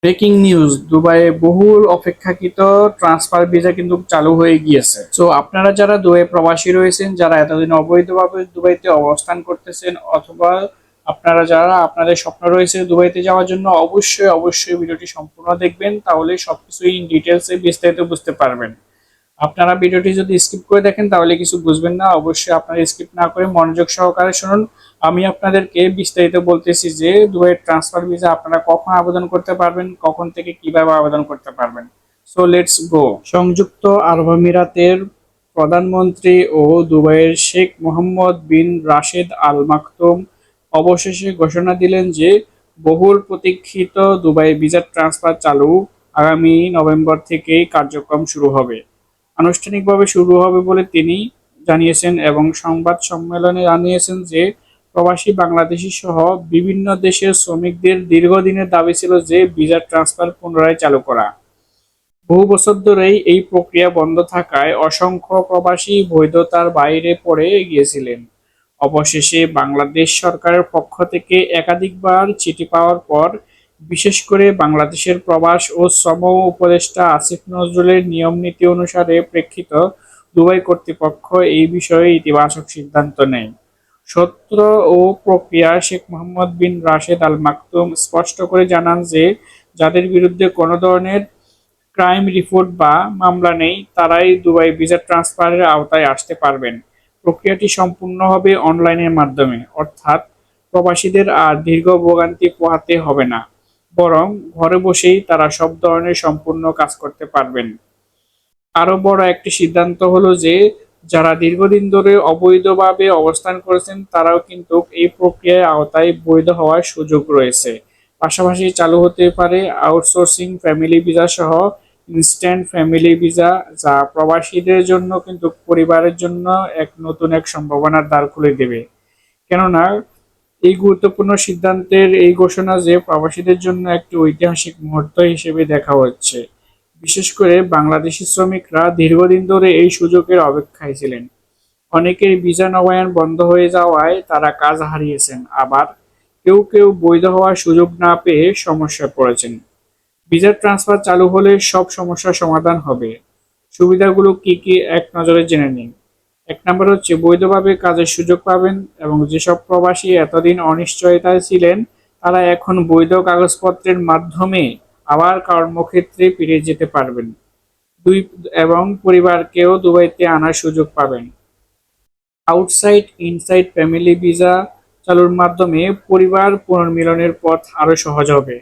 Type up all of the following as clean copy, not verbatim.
Breaking news, দুবাইয়ে বহুল অপেক্ষাকৃত ট্রান্সফার ভিসা কিন্তু চালু হয়ে গিয়েছে। তো আপনারা যারা দুবাই প্রবাসী রয়েছেন, যারা এতদিন অবৈধভাবে দুবাইতে অবস্থান করতেছেন, অথবা আপনারা যারা আপনাদের স্বপ্ন রয়েছে দুবাইতে যাওয়ার জন্য, অবশ্যই অবশ্যই ভিডিওটি সম্পূর্ণ দেখবেন, তাহলে সবকিছুই ইন ডিটেলসে বিস্তারিত বুঝতে পারবেন। আপনারা ভিডিওটি যদি স্কিপ করে দেখেন তাহলে কিছু বুঝবেন না। অবশ্যই আপনারা স্কিপ না করে মনোযোগ সহকারে শুনুন। আমি আপনাদেরকে বিস্তারিত বলতেছি যে দুবাইয়ের ট্রান্সফার ভিসা আপনারা কখন আবেদন করতে পারবেন, কখন থেকে কিভাবে আবেদন করতে পারবেন। So let's go. সংযুক্ত আরব আমিরাতের প্রধানমন্ত্রী ও দুবাইয়ের শেখ মোহাম্মদ বিন রাশেদ আল মাকতুম অবশেষে ঘোষণা দিলেন যে বহুল প্রতীক্ষিত দুবাই ভিসা ট্রান্সফার চালু। আগামী নভেম্বর থেকেই কার্যক্রম শুরু হবে, আনুষ্ঠানিকভাবে শুরু হবে বলে তিনি জানিয়েছেন এবং সংবাদ সম্মেলনে জানিয়েছেন যে প্রবাসী বাংলাদেশী সহ বিভিন্ন দেশের শ্রমিকদের দীর্ঘদিনের দাবি ছিল যে ভিসা ট্রান্সফার পুনরায় চালু করা। বহু বছর ধরেই এই প্রক্রিয়া বন্ধ থাকায় অসংখ্য প্রবাসী বৈধতার বাইরে পড়ে গিয়েছিলেন। অবশেষে বাংলাদেশ সরকারের পক্ষ থেকে একাধিকবার চিঠি পাওয়ার পর, বিশেষ করে বাংলাদেশের প্রবাস ও শ্রম উপদেষ্টা আসিফ নজরুলের নিয়ম নীতি অনুসারে প্রেক্ষিত দুবাই কর্তৃপক্ষ এই বিষয়ে ইতিবাচক সিদ্ধান্ত নেয়। সূত্র ও প্রক্রিয়া শেখ মোহাম্মদ বিন রাশেদ আল মাকতুম স্পষ্ট করে জানান যে যাদের বিরুদ্ধে কোনো ধরনের ক্রাইম রিপোর্ট বা মামলা নেই তারাই দুবাই ভিসা ট্রান্সফারের আওতায় আসতে পারবেন। প্রক্রিয়াটি সম্পূর্ণ হবে অনলাইনের মাধ্যমে, অর্থাৎ প্রবাসীদের আর দীর্ঘ ভোগান্তি পোহাতে হবে না, বরং ঘরে বসেই তারা সব ধরনের সম্পূর্ণ কাজ করতে পারবেন। আরো বড় একটি সিদ্ধান্ত হলো যে যারা দীর্ঘদিন ধরে অবৈধভাবে অবস্থান করেছেন তারাও কিন্তু এই প্রক্রিয়ার আওতায় বৈধ হওয়ার সুযোগ রয়েছে। পাশাপাশি চালু হতে পারে আউটসোর্সিং ফ্যামিলি ভিসা সহ ইনস্ট্যান্ট ফ্যামিলি ভিসা, যা প্রবাসীদের জন্য কিন্তু পরিবারের জন্য এক নতুন সম্ভাবনার দ্বার খুলে দেবে। কেননা এই গুরুত্বপূর্ণ সিদ্ধান্তের এই ঘোষণা যে প্রবাসীদের জন্য একটি ঐতিহাসিক মুহূর্ত হিসেবে দেখা হচ্ছে। বিশেষ করে বাংলাদেশি শ্রমিকরা দীর্ঘদিন ধরে এই সুযোগের অপেক্ষায় ছিলেন। অনেকের ভিসা নবায়ন বন্ধ হয়ে যাওয়ায় তারা কাজ হারিয়েছেন, আবার কেউ কেউ বৈধ হওয়ার সুযোগ না পেয়ে সমস্যায় পড়েছেন। ভিসা ট্রান্সফার চালু হলে সব সমস্যার সমাধান হবে। সুবিধাগুলো কি কি এক নজরে জেনে নিন। এক নম্বর হচ্ছে বৈধভাবে কাজের সুযোগ পাবেন, এবং যেসব প্রবাসী এতদিন অনিশ্চয়তায় ছিলেন তারা এখন বৈধ কাগজপত্রের মাধ্যমে আবার কর্মক্ষেত্রে ফিরে যেতে পারবেন। দুই, এবং পরিবারকেও দুবাইতে আনার সুযোগ পাবেন। আউটসাইড ইনসাইড ফ্যামিলি ভিসা চালুর মাধ্যমে পরিবার পুনর্মিলনের পথ আরো সহজ হবে।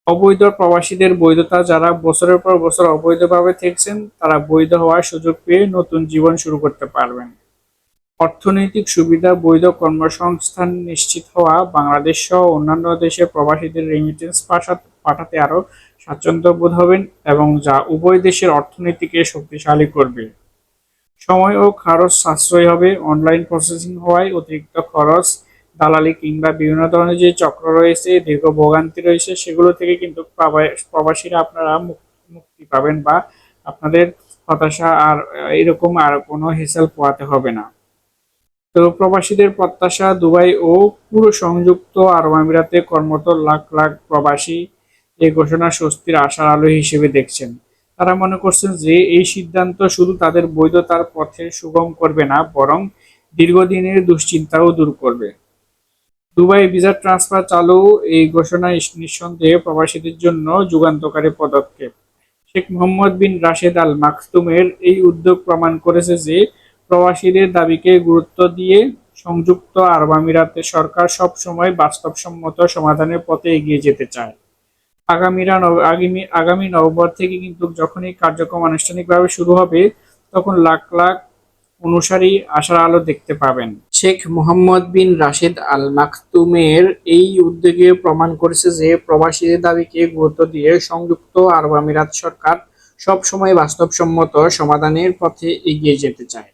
অবৈধ প্রবাসীদের বৈধতা, যারা বছরের পর বছর অবৈধভাবে থেকেছেন তারা বৈধ হওয়ার সুযোগ পেয়ে নতুন জীবন শুরু করতে পারবেন। অর্থনৈতিক সুবিধা, বৈধ কর্মসংস্থান নিশ্চিত হওয়া, বাংলাদেশ সহ অন্যান্য দেশে প্রবাসীদের রেমিটেন্স পাঠাতে আরও স্বাচ্ছন্দ্য বোধ হবেন, এবং যা উভয় দেশের অর্থনীতিকে শক্তিশালী করবে। সময় ও খরচ সাশ্রয় হবে। অনলাইন প্রসেসিং হওয়ায় অতিরিক্ত খরচ, দালালি কিংবা বিভিন্ন ধরনের যে চক্র রয়েছে, দীর্ঘ ভোগান্তি রয়েছে, সেগুলো থেকে কিন্তু প্রবাসীরা আপনারা মুক্তি পাবেন, বা আপনাদের হতাশা আর এরকম আর কোনো হেসেল পোহাতে হবে না। তো প্রবাসীদের প্রত্যাশা, দুবাই ও পুরো সংযুক্ত আরব আমিরাতে কর্মরত লাখ লাখ প্রবাসী এই ঘোষণা স্বস্তির আশার আলো হিসেবে দেখছেন। তারা মনে করছেন যে এই সিদ্ধান্ত শুধু তাদের বৈধতার পথে সুগম করবে না, বরং দীর্ঘদিনের দুশ্চিন্তাও দূর করবে। দুবাই ভিসা ট্রান্সফার চালু, এই ঘোষণা নিঃসন্দেহে প্রবাসীদের জন্য যুগান্তকারী পদক্ষেপ। শেখ মোহাম্মদ বিন রাশেদ আল মাকতুমের এই উদ্যোগ প্রমাণ করেছে যে প্রবাসীদের দাবিকে গুরুত্ব দিয়ে সংযুক্ত আরব আমিরাতের সরকার সব সময় বাস্তবসম্মত সমাধানের পথে এগিয়ে যেতে চায়। আগামী নভেম্বর থেকে কিন্তু যখন এই কার্যক্রম আনুষ্ঠানিকভাবে শুরু হবে, তখন লাখ লাখ অনুসারী আশার আলো দেখতে পাবেন। শেখ মোহাম্মদ বিন রাশেদ আল মাকতুমের এই উদ্যোগে প্রমাণ করেছে যে প্রবাসীদের দাবিকে গুরুত্ব দিয়ে সংযুক্ত আরব আমিরাত সরকার সবসময় বাস্তবসম্মত সমাধানের পথে এগিয়ে যেতে চায়।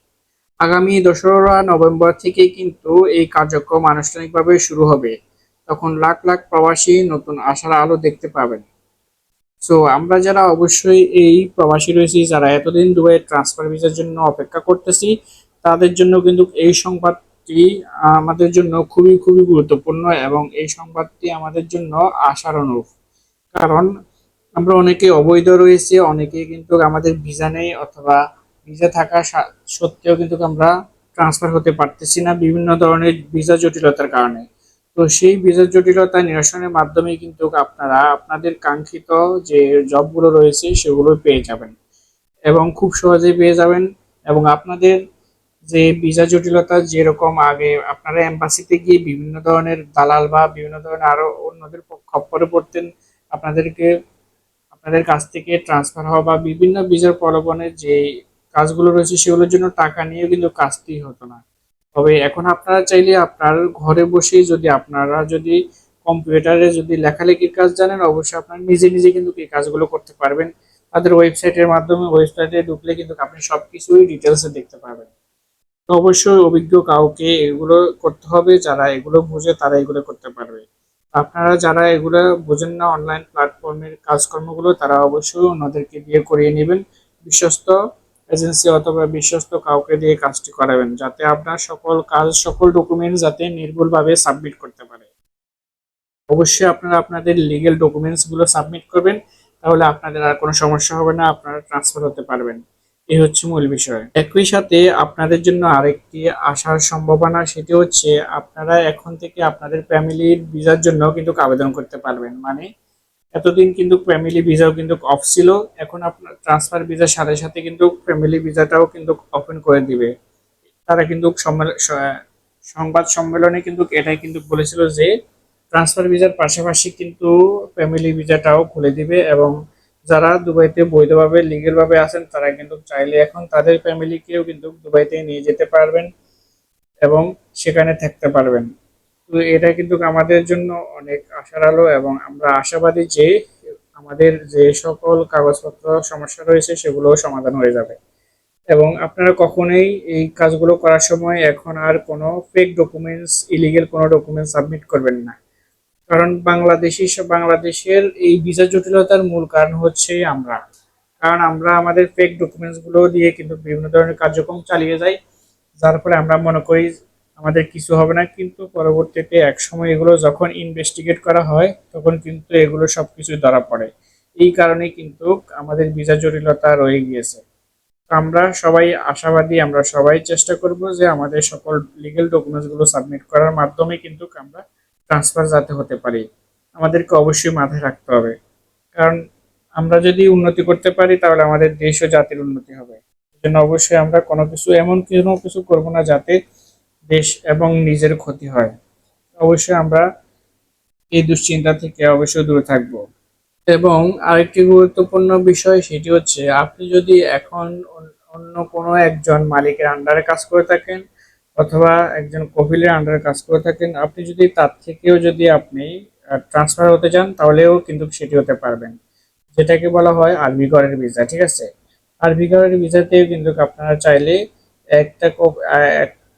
আগামী 2রা নভেম্বর থেকে কিন্তু এই কার্যক্রম আনুষ্ঠানিকভাবে শুরু হবে। তখন লাখ লাখ প্রবাসী নতুন আশার আলো দেখতে পাবেন। সো আমরা যারা অবশ্যই এই প্রবাসী রয়েছি, যারা এতদিন দুবাই ট্রান্সফার ভিসার জন্য অপেক্ষা করতেছি, তাদের জন্য কিন্তু এই সংবাদটি আমাদের জন্য খুবই খুবই গুরুত্বপূর্ণ, এবং এই সংবাদটি আমাদের জন্য আশার অনুরূপ। কারণ আমরা অনেকে অবৈধ রয়েছে, অনেকে কিন্তু আমাদের ভিসা নেই অথবা ভিসা থাকা সত্ত্বেও কিন্তু আমরা ট্রান্সফার হতে পারতেছি না বিভিন্ন ধরনের ভিসা জটিলতার কারণে। তো সেই ভিসা জটিলতা নিরসনের মাধ্যমে কিন্তু আপনারা আপনাদের কাঙ্ক্ষিত যে জবগুলো রয়েছে সেগুলো পেয়ে যাবেন এবং খুব সহজেই পেয়ে যাবেন। এবং আপনাদের যে ভিসা জটিলতা যেরকম আগে আপনারা এম্বাসিতে গিয়ে বিভিন্ন ধরনের দালাল বা বিভিন্ন ধরনের আরো অন্যদের খপ্পরে পড়তেন, আপনাদেরকে আপনাদের কাছ থেকে ট্রান্সফার হওয়া বা বিভিন্ন ভিসার প্রলোভনের যে কাজগুলো রয়েছে সেগুলোর জন্য টাকা নিয়ে কিন্তু কাজটি হতো না। তবে এখন আপনারা চাইলে আপনার ঘরে বসেই যদি কম্পিউটারে যদি লেখালেখির কাজ জানেন, অবশ্যই আপনার নিজে নিজে কিন্তু এই কাজগুলো করতে পারবেন। তাদের ওয়েবসাইটের মাধ্যমে ওয়েবসাইটে ঢুকলে কিন্তু আপনি সবকিছুই ডিটেলসে দেখতে পারবেন। তো অবশ্যই অভিজ্ঞ কাউকে এগুলো করতে হবে, যারা এগুলো বুঝে তারা এগুলো করতে পারবে। আপনারা যারা এগুলো বোঝেন না অনলাইন প্ল্যাটফর্মের কাজকর্মগুলো, তারা অবশ্যই অন্যদেরকে দিয়ে করিয়ে নেবেন, বিশ্বস্ত এজেন্সি অথবা বিশ্বস্ত কাউকে দিয়ে কাজটি করাবেন, যাতে আপনার সকল কাজ সকল ডকুমেন্টস যাতে নির্ভুলভাবে সাবমিট করতে পারে। অবশ্যই আপনারা আপনাদের লিগেল ডকুমেন্টস গুলো সাবমিট করবেন, তাহলে আপনাদের আর কোনো সমস্যা হবে না, আপনারা ট্রান্সফার হতে পারবেন। এই হচ্ছে মূল বিষয়। একই সাথে আপনাদের জন্য আরেকটি আসার সম্ভাবনা, সেটি হচ্ছে আপনারা এখন থেকে আপনাদের ফ্যামিলির ভিসার জন্য কিন্তু আবেদন করতে পারবেন। মানে এতদিন কিন্তু ফ্যামিলি ভিসাও কিন্তু অফ ছিল, এখন আপনার ট্রান্সফার ভিসার সাথে সাথে কিন্তু ফ্যামিলি ভিসাটাও কিন্তু ওপেন করে দিবে। তারা কিন্তু সংবাদ সম্মেলনে কিন্তু এটাই কিন্তু বলেছিল যে ট্রান্সফার ভিসার পাশাপাশি কিন্তু ফ্যামিলি ভিসাটাও খুলে দিবে, এবং যারা দুবাইতে বৈধভাবে লিগেল ভাবে আছেন তারা কিন্তু চাইলে এখন তাদের ফ্যামিলিকেও কিন্তু দুবাইতে নিয়ে যেতে পারবেন এবং সেখানে থাকতে পারবেন। তো এটা কিন্তু আমাদের জন্য অনেক আশার আলো, এবং আমরা আশাবাদী যে আমাদের যে সকল কাগজপত্র সমস্যা রয়েছে সেগুলোও সমাধান হয়ে যাবে। এবং আপনারা কখনোই এই কাজগুলো করার সময় এখন আর কোনো ফেক ডকুমেন্টস, ইলিগেল কোনো ডকুমেন্টস সাবমিট করবেন না। কারণ বাংলাদেশের এই ভিসা জটিলতার মূল কারণ হচ্ছে আমরা। কারণ আমরা আমাদের ফেক ডকুমেন্টস গুলো দিয়ে কিন্তু বিভিন্ন ধরনের কার্যক্রম চালিয়ে যাই, যার ফলে আমরা মনে করি আমাদের কিছু হবে না, কিন্তু পরবর্তীতে এক সময় এগুলো যখন ইনভেস্টিগেট করা হয় তখন কিন্তু এগুলো সবকিছু ধরা পড়ে। এই কারণেই কিন্তু আমাদের ভিসা জটিলতা রয়ে গিয়েছে। আমরা সবাই আশাবাদী, আমরা সবাই চেষ্টা করব যে আমাদের সকল লিগেল ডকুমেন্টস গুলো সাবমিট করার মাধ্যমে কিন্তু আমরা ট্রান্সফার যাতে হতে পারি। আমাদেরকে অবশ্যই মাথায় রাখতে হবে, কারণ আমরা যদি উন্নতি করতে পারি তাহলে আমাদের দেশ ও জাতির উন্নতি হবে। এজন্য অবশ্যই আমরা কোনো কিছু করব না যাতে দেশ এবং নিজের ক্ষতি হয়। অবশ্যই আমরা এই দুশ্চিন্তা থেকে অবশ্যই দূরে থাকবো। এবং আরেকটি গুরুত্বপূর্ণ বিষয় সেটি হচ্ছে আপনি যদি এখন অন্য কোনো একজন মালিকের আন্ডারে কাজ করে থাকেন অথবা একজন কফিলের আন্ডারে কাজ করে থাকেন, আপনি যদি তার থেকেও যদি আপনি ট্রান্সফার হতে চান তাহলেও কিন্তু সেটি হতে পারবেন, যেটাকে বলা হয় আরবি ঘরের ভিসা। ঠিক আছে, আরবি ঘরের ভিসাতেও কিন্তু আপনারা চাইলে একটা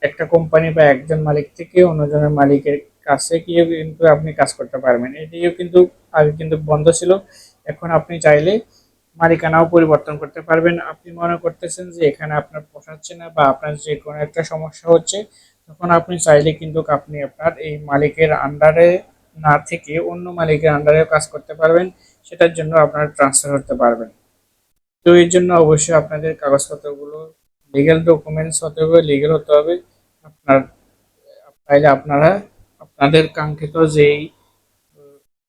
একটা কোম্পানি বা একজন মালিক থেকে অন্যজনের মালিকের কাছে গিয়ে কিন্তু আপনি কাজ করতে পারবেন। এটিও কিন্তু আগে কিন্তু বন্ধ ছিল, এখন আপনি চাইলে মালিকানাও পরিবর্তন করতে পারবেন। আপনি মনে করতেছেন যে এখানে আপনার পোষাচ্ছে না বা আপনার যে কোনো একটা সমস্যা হচ্ছে, তখন আপনি চাইলে কিন্তু আপনি আপনার এই মালিকের আন্ডারে না থেকে অন্য মালিকের আন্ডারেও কাজ করতে পারবেন, সেটার জন্য আপনারা ট্রান্সফার করতে পারবেন। তো এর জন্য অবশ্যই আপনাদের কাগজপত্রগুলো লিগ্যাল ডকুমেন্টস হতে হবে, লিগ্যাল হতে হবে। আপনার তাইলে আপনারা আপনাদের কাঙ্ক্ষিত যেই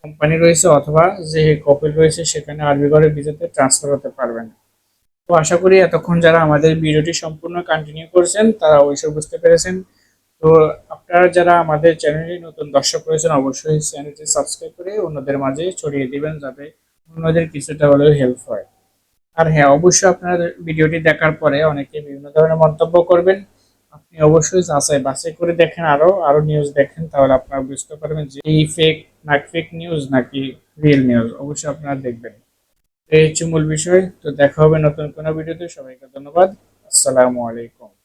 কোম্পানি রয়েছে অথবা যে কপিল রয়েছে সেখানে আরবি ঘরের ভিসাতে ট্রান্সফার হতে পারবেন। তো আশা করি এতক্ষণ যারা আমাদের ভিডিওটি সম্পূর্ণ কন্টিনিউ করেছেন তারা অবশ্যই বুঝতে পেরেছেন। তো আপনারা যারা আমাদের চ্যানেলে নতুন দর্শক রয়েছেন অবশ্যই চ্যানেলটি সাবস্ক্রাইব করে অন্যদের মাঝে ছড়িয়ে দিবেন, যাতে অন্যদের কিছুটা হলেও হেল্প হয়। আর হ্যাঁ, অবশ্যই আপনার ভিডিওটি দেখার পরে অনেকে বিভিন্ন ধরনের মন্তব্য করবেন, আপনি অবশ্যই যাচাই বাছাই করে দেখেন, আরো আরো নিউজ দেখেন, তাহলে আপনারা বুঝতে পারবেন যে এই ফেক নিউজ নাকি রিয়েল নিউজ। অবশ্যই আপনারা দেখবেন। এই হচ্ছে মূল বিষয়। তো দেখা হবে নতুন কোনো ভিডিওতে। সবাইকে ধন্যবাদ। আসসালামু আলাইকুম।